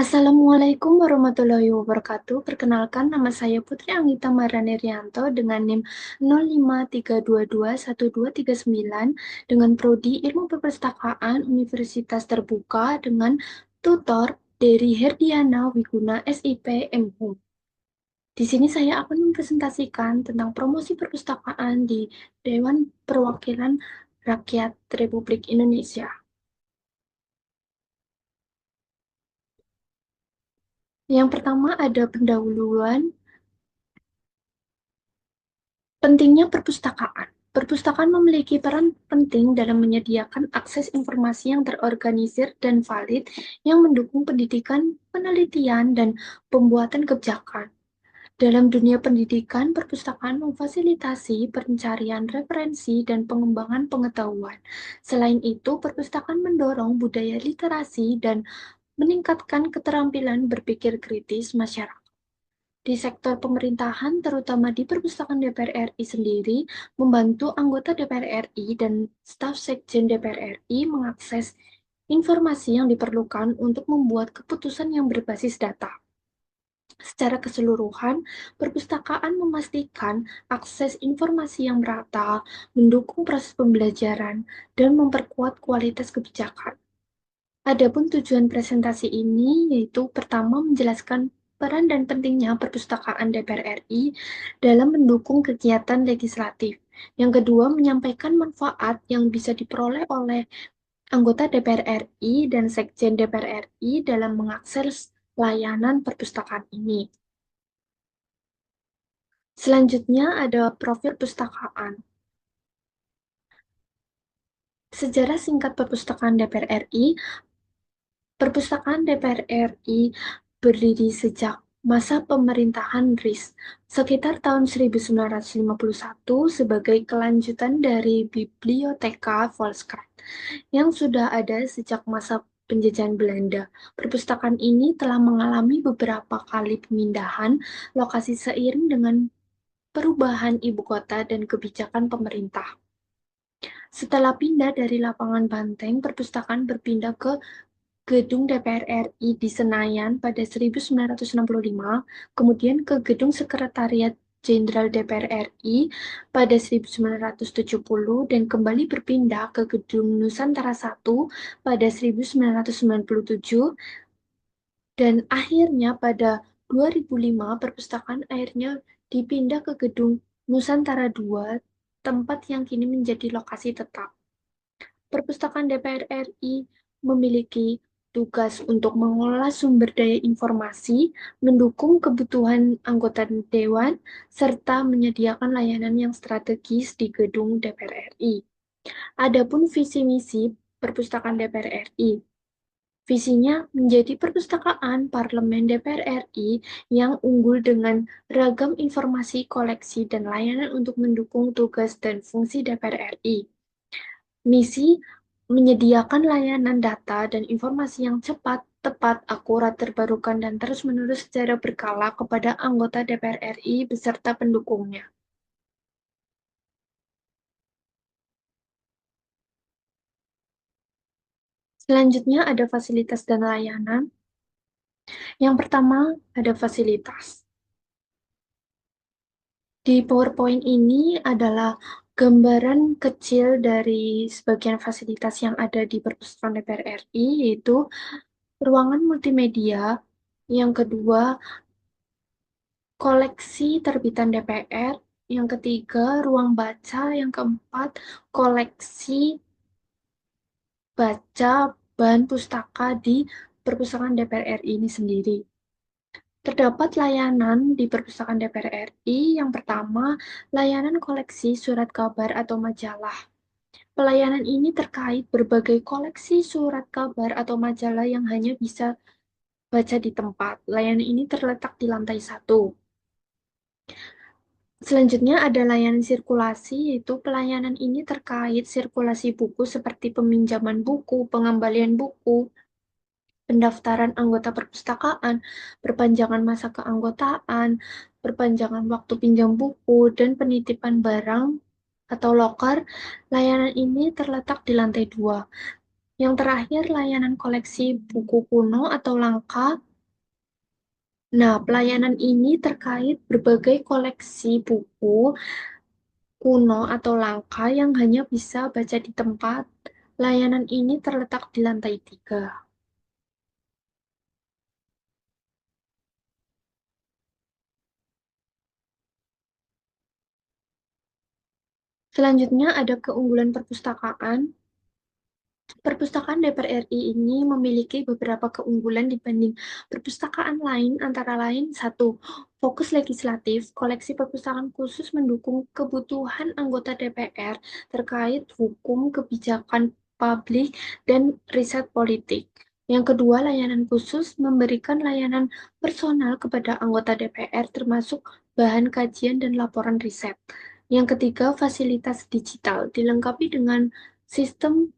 Assalamualaikum warahmatullahi wabarakatuh. Perkenalkan, nama saya Putri Anggita Marani Rianto dengan NIM 0532212239 dengan prodi Ilmu Perpustakaan Universitas Terbuka dengan tutor dari Herdiana Wiguna SIP MHUM. Di sini saya akan mempresentasikan tentang promosi perpustakaan di Dewan Perwakilan Rakyat Republik Indonesia. Yang pertama ada pendahuluan. Pentingnya perpustakaan. Perpustakaan memiliki peran penting dalam menyediakan akses informasi yang terorganisir dan valid yang mendukung pendidikan, penelitian, dan pembuatan kebijakan. Dalam dunia pendidikan, perpustakaan memfasilitasi pencarian referensi dan pengembangan pengetahuan. Selain itu, perpustakaan mendorong budaya literasi dan meningkatkan keterampilan berpikir kritis masyarakat. Di sektor pemerintahan, terutama di perpustakaan DPR RI sendiri, membantu anggota DPR RI dan staf sekjen DPR RI mengakses informasi yang diperlukan untuk membuat keputusan yang berbasis data. Secara keseluruhan, perpustakaan memastikan akses informasi yang merata, mendukung proses pembelajaran, dan memperkuat kualitas kebijakan. Adapun tujuan presentasi ini yaitu pertama menjelaskan peran dan pentingnya perpustakaan DPR RI dalam mendukung kegiatan legislatif. Yang kedua, menyampaikan manfaat yang bisa diperoleh oleh anggota DPR RI dan Sekjen DPR RI dalam mengakses layanan perpustakaan ini. Selanjutnya ada profil perpustakaan. Sejarah singkat perpustakaan DPR RI. Perpustakaan DPR RI berdiri sejak masa pemerintahan RIS sekitar tahun 1951 sebagai kelanjutan dari Biblioteka Volkskrant yang sudah ada sejak masa penjajahan Belanda. Perpustakaan ini telah mengalami beberapa kali pemindahan lokasi seiring dengan perubahan ibu kota dan kebijakan pemerintah. Setelah pindah dari lapangan Banteng, perpustakaan berpindah ke Gedung DPR RI di Senayan pada 1965, kemudian ke Gedung Sekretariat Jenderal DPR RI pada 1970 dan kembali berpindah ke Gedung Nusantara I pada 1997 dan akhirnya pada 2005 perpustakaan akhirnya dipindah ke Gedung Nusantara II, tempat yang kini menjadi lokasi tetap. Perpustakaan DPR RI memiliki tugas untuk mengelola sumber daya informasi, mendukung kebutuhan anggota dewan, serta menyediakan layanan yang strategis di gedung DPR RI. Adapun visi misi perpustakaan DPR RI. Visinya menjadi perpustakaan parlemen DPR RI yang unggul dengan ragam informasi, koleksi, dan layanan untuk mendukung tugas dan fungsi DPR RI. Misi menyediakan layanan data dan informasi yang cepat, tepat, akurat, terbarukan, dan terus-menerus secara berkala kepada anggota DPR RI beserta pendukungnya. Selanjutnya ada fasilitas dan layanan. Yang pertama ada fasilitas. Di PowerPoint ini adalah gambaran kecil dari sebagian fasilitas yang ada di perpustakaan DPR RI, yaitu ruangan multimedia, yang kedua koleksi terbitan DPR, yang ketiga ruang baca, yang keempat koleksi baca bahan pustaka di perpustakaan DPR RI ini sendiri. Terdapat layanan di perpustakaan DPR RI. Yang pertama, layanan koleksi surat kabar atau majalah. Pelayanan ini terkait berbagai koleksi surat kabar atau majalah yang hanya bisa baca di tempat. Layanan ini terletak di lantai 1. Selanjutnya ada layanan sirkulasi, yaitu pelayanan ini terkait sirkulasi buku seperti peminjaman buku, pengembalian buku, pendaftaran anggota perpustakaan, perpanjangan masa keanggotaan, perpanjangan waktu pinjam buku, dan penitipan barang atau loker. Layanan ini terletak di lantai 2. Yang terakhir, layanan koleksi buku kuno atau langka. Nah, pelayanan ini terkait berbagai koleksi buku kuno atau langka yang hanya bisa baca di tempat. Layanan ini terletak di lantai 3. Selanjutnya ada keunggulan perpustakaan. Perpustakaan DPR RI ini memiliki beberapa keunggulan dibanding perpustakaan lain, antara lain: satu, fokus legislatif. Koleksi perpustakaan khusus mendukung kebutuhan anggota DPR terkait hukum, kebijakan publik, dan riset politik. Yang kedua, layanan khusus memberikan layanan personal kepada anggota DPR, termasuk bahan kajian dan laporan riset. Yang ketiga, fasilitas digital dilengkapi dengan sistem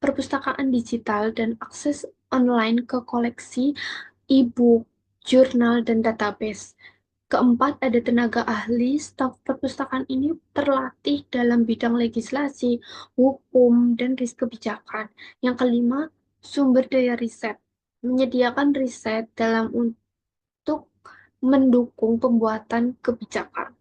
perpustakaan digital dan akses online ke koleksi e-book, jurnal, dan database. Keempat, ada tenaga ahli. Staf perpustakaan ini terlatih dalam bidang legislasi, hukum, dan riset kebijakan. Yang kelima, sumber daya riset. Menyediakan riset dalam untuk mendukung pembuatan kebijakan.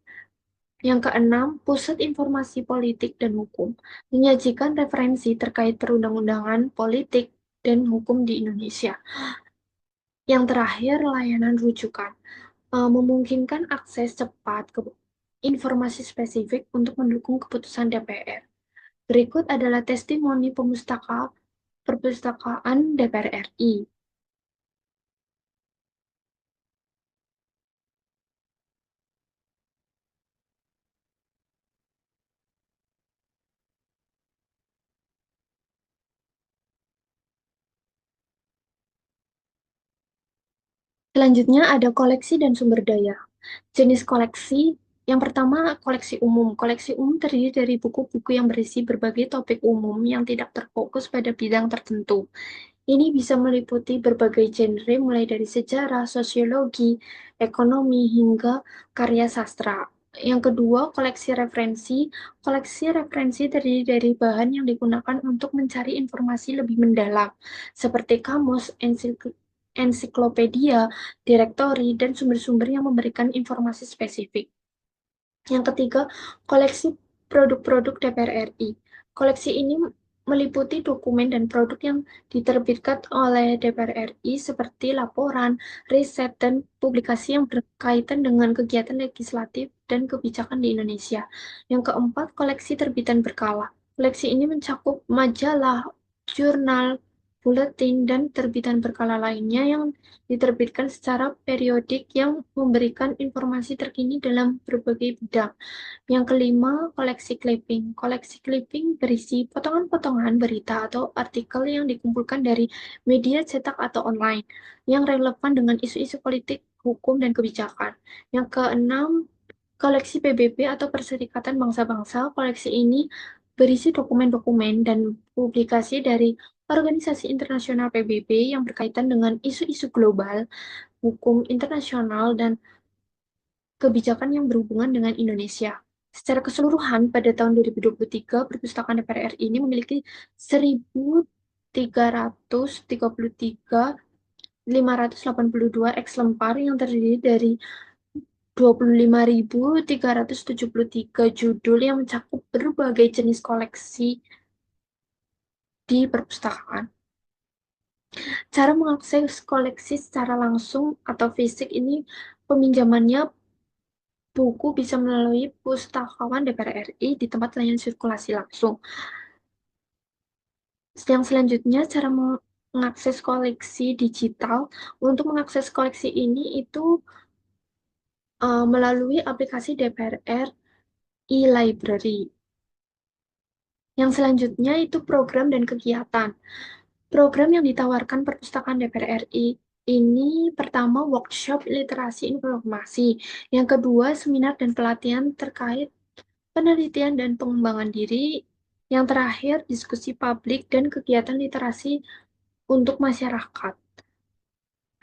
Yang keenam, pusat informasi politik dan hukum, menyajikan referensi terkait perundang-undangan, politik, dan hukum di Indonesia. Yang terakhir, layanan rujukan, memungkinkan akses cepat ke informasi spesifik untuk mendukung keputusan DPR. Berikut adalah testimoni perpustakaan DPR RI. Selanjutnya ada koleksi dan sumber daya. Jenis koleksi, yang pertama, koleksi umum. Koleksi umum terdiri dari buku-buku yang berisi berbagai topik umum yang tidak terfokus pada bidang tertentu. Ini bisa meliputi berbagai genre, mulai dari sejarah, sosiologi, ekonomi, hingga karya sastra. Yang kedua, koleksi referensi. Koleksi referensi terdiri dari bahan yang digunakan untuk mencari informasi lebih mendalam, seperti kamus, ensiklopedia, direktori, dan sumber-sumber yang memberikan informasi spesifik. Yang ketiga, koleksi produk-produk DPR RI. Koleksi ini meliputi dokumen dan produk yang diterbitkan oleh DPR RI, seperti laporan, riset, dan publikasi yang berkaitan dengan kegiatan legislatif dan kebijakan di Indonesia. Yang keempat, koleksi terbitan berkala. Koleksi ini mencakup majalah, jurnal, buletin, dan terbitan berkala lainnya yang diterbitkan secara periodik yang memberikan informasi terkini dalam berbagai bidang. Yang kelima, koleksi clipping. Koleksi clipping berisi potongan-potongan berita atau artikel yang dikumpulkan dari media cetak atau online, yang relevan dengan isu-isu politik, hukum, dan kebijakan. Yang keenam, koleksi PBB atau Perserikatan Bangsa-Bangsa. Koleksi ini berisi dokumen-dokumen dan publikasi dari organisasi internasional PBB yang berkaitan dengan isu-isu global, hukum internasional, dan kebijakan yang berhubungan dengan Indonesia. Secara keseluruhan, pada tahun 2023, perpustakaan DPR RI ini memiliki 1.333.582 eksemplar yang terdiri dari 25.373 judul yang mencakup berbagai jenis koleksi di perpustakaan. Cara mengakses koleksi secara langsung atau fisik ini, peminjamannya buku bisa melalui pustakawan DPR RI di tempat layanan sirkulasi langsung. Yang selanjutnya, cara mengakses koleksi digital. Untuk mengakses koleksi ini itu melalui aplikasi DPR e-Library. Yang selanjutnya itu program dan kegiatan. Program yang ditawarkan perpustakaan DPR RI ini, pertama, workshop literasi informasi. Yang kedua, seminar dan pelatihan terkait penelitian dan pengembangan diri. Yang terakhir, diskusi publik dan kegiatan literasi untuk masyarakat.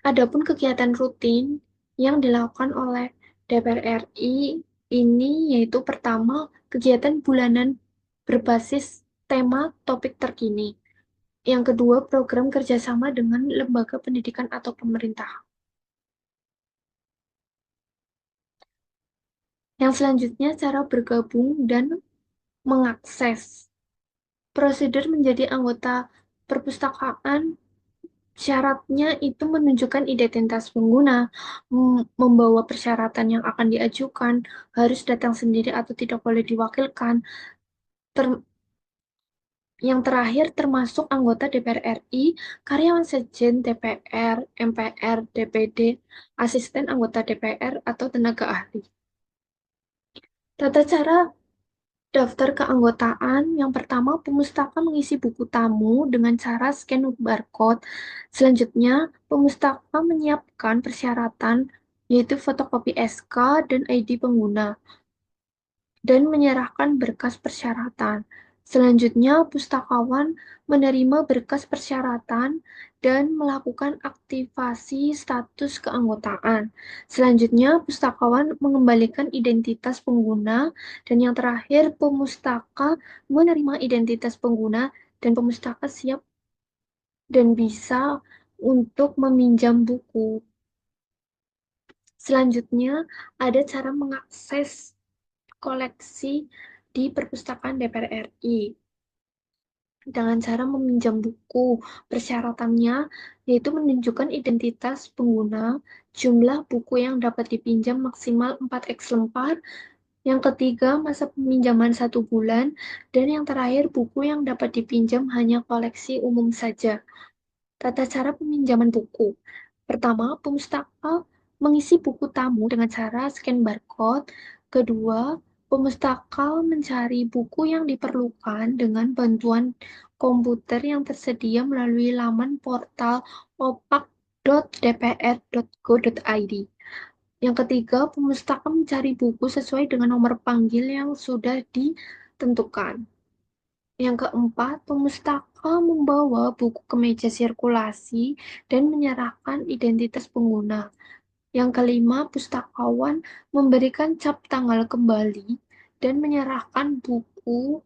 Adapun kegiatan rutin yang dilakukan oleh DPR RI ini yaitu: pertama, kegiatan bulanan berbasis tema topik terkini. Yang kedua, program kerjasama dengan lembaga pendidikan atau pemerintah. Yang selanjutnya, cara bergabung dan mengakses. Prosedur menjadi anggota perpustakaan syaratnya itu menunjukkan identitas pengguna, membawa persyaratan yang akan diajukan, harus datang sendiri atau tidak boleh diwakilkan. Ter- yang terakhir termasuk anggota DPR RI, karyawan sekjen DPR, MPR, DPD, asisten anggota DPR, atau tenaga ahli. Tata cara daftar keanggotaan, yang pertama, pemustaka mengisi buku tamu dengan cara scan barcode. Selanjutnya, pemustaka menyiapkan persyaratan, yaitu fotokopi SK dan ID pengguna, dan menyerahkan berkas persyaratan. Selanjutnya, pustakawan menerima berkas persyaratan dan melakukan aktivasi status keanggotaan. Selanjutnya, pustakawan mengembalikan identitas pengguna, dan yang terakhir, pemustaka menerima identitas pengguna, dan pemustaka siap dan bisa untuk meminjam buku. Selanjutnya, ada cara mengakses koleksi di perpustakaan DPR RI dengan cara meminjam buku. Persyaratannya yaitu menunjukkan identitas pengguna, jumlah buku yang dapat dipinjam maksimal 4 eksemplar, yang ketiga masa peminjaman 1 bulan, dan yang terakhir buku yang dapat dipinjam hanya koleksi umum saja. Tata cara peminjaman buku. Pertama, pemustaka mengisi buku tamu dengan cara scan barcode. Kedua, pemustaka mencari buku yang diperlukan dengan bantuan komputer yang tersedia melalui laman portal opak.dpr.go.id. Yang ketiga, pemustaka mencari buku sesuai dengan nomor panggil yang sudah ditentukan. Yang keempat, pemustaka membawa buku ke meja sirkulasi dan menyerahkan identitas pengguna. Yang kelima, pustakawan memberikan cap tanggal kembali dan menyerahkan buku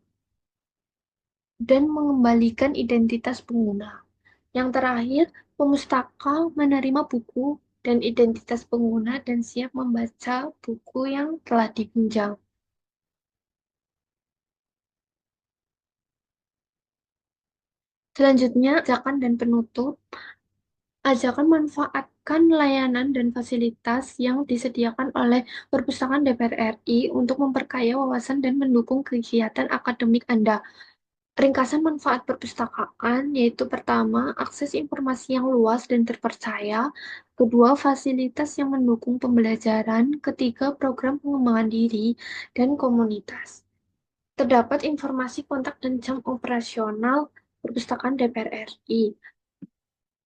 dan mengembalikan identitas pengguna. Yang terakhir, pemustaka menerima buku dan identitas pengguna dan siap membaca buku yang telah dipinjam. Selanjutnya, ajakan dan penutup. Ajakan manfaatkan layanan dan fasilitas yang disediakan oleh Perpustakaan DPR RI untuk memperkaya wawasan dan mendukung kegiatan akademik Anda. Ringkasan manfaat perpustakaan yaitu pertama, akses informasi yang luas dan terpercaya, kedua, fasilitas yang mendukung pembelajaran, ketiga, program pengembangan diri dan komunitas. Terdapat informasi kontak dan jam operasional Perpustakaan DPR RI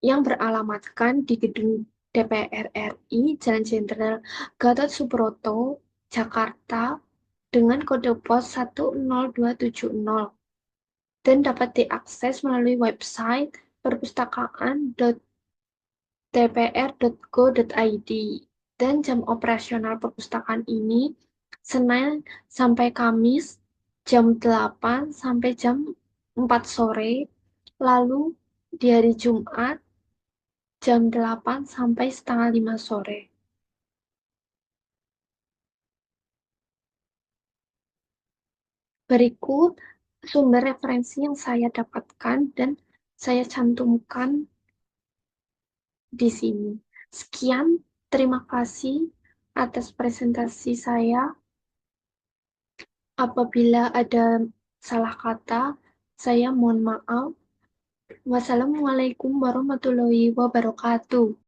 yang beralamatkan di Gedung DPR RI, Jalan Jenderal Gatot Subroto, Jakarta, dengan kode pos 10270 dan dapat diakses melalui website perpustakaan.dpr.go.id. Dan jam operasional perpustakaan ini Senin sampai Kamis jam 8 sampai jam 4 sore, lalu di hari Jumat jam 8 sampai setengah 5 sore. Berikut sumber referensi yang saya dapatkan dan saya cantumkan di sini. Sekian, terima kasih atas presentasi saya. Apabila ada salah kata, saya mohon maaf. Wassalamualaikum warahmatullahi wabarakatuh.